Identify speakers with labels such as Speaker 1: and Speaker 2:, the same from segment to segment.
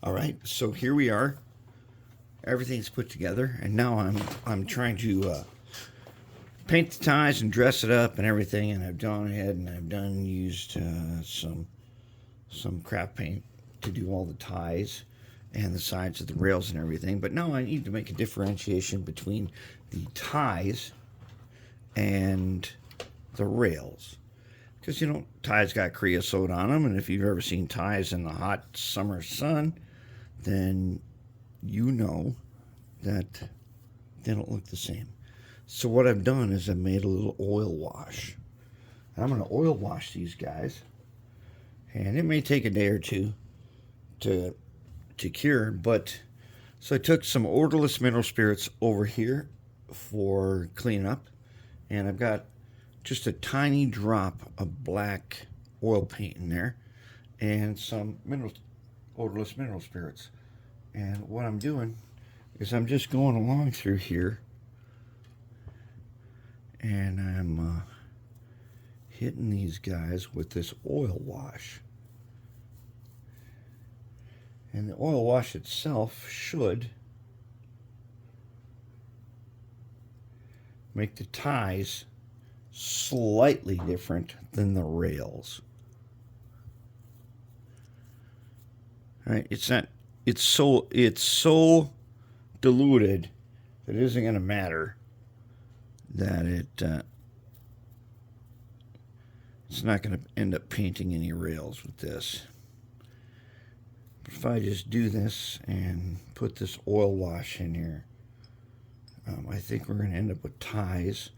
Speaker 1: All right, so here we are. Everything's put together, and now I'm trying to paint the ties and dress it up and everything. And I've gone ahead and I've used some craft paint to do all the ties and the sides of the rails and everything. But now I need to make a differentiation between the ties and the rails. Because, you know, ties got creosote on them, and if you've ever seen ties in the hot summer sun, then you know that they don't look the same. So what I've done is I've made a little oil wash. I'm going to oil wash these guys, and it may take a day or two to cure, but so I took some odorless mineral spirits over here for cleanup, and I've got just a tiny drop of black oil paint in there and some odorless mineral spirits. And what I'm doing is I'm just going along through here and I'm hitting these guys with this oil wash. And the oil wash itself should make the ties slightly different than the rails. All right, it's so diluted that it isn't going to matter that it's not going to end up painting any rails with this. But if I just do this and put this oil wash in here, I think we're going to end up with ties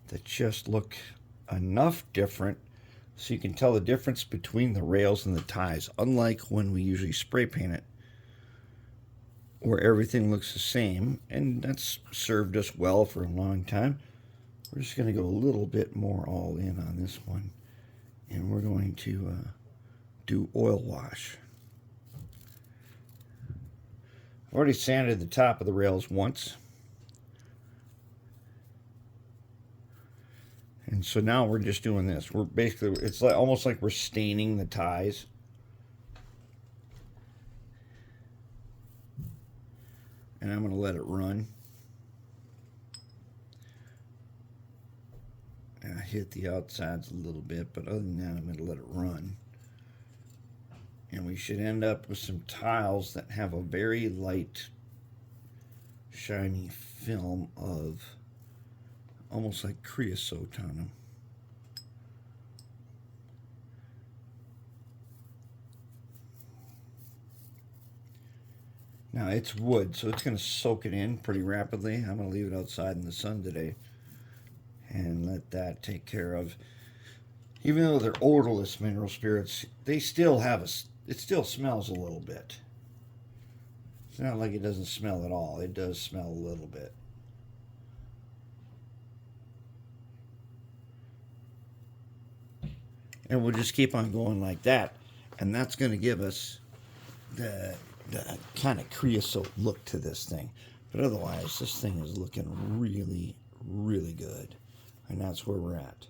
Speaker 1: that just look enough different so you can tell the difference between the rails and the ties, unlike when we usually spray paint it where everything looks the same, and that's served us well for a long time. We're just going to go a little bit more all in on this one, and we're going to do oil wash. I've already sanded the top of the rails once. And so now we're just doing this. We're basically, it's like almost like we're staining the ties. And I'm going to let it run. And I hit the outsides a little bit, but other than that, I'm going to let it run. And we should end up with some tiles that have a very light, shiny film of almost like creosote on them. Now it's wood, so it's going to soak it in pretty rapidly. I'm going to leave it outside in the sun today and let that take care of. Even though they're odorless mineral spirits, they still have it still smells a little bit. It's not like it doesn't smell at all. It does smell a little bit. And we'll just keep on going like that, and that's going to give us the kind of creosote look to this thing. But otherwise, this thing is looking really, really good, and that's where we're at.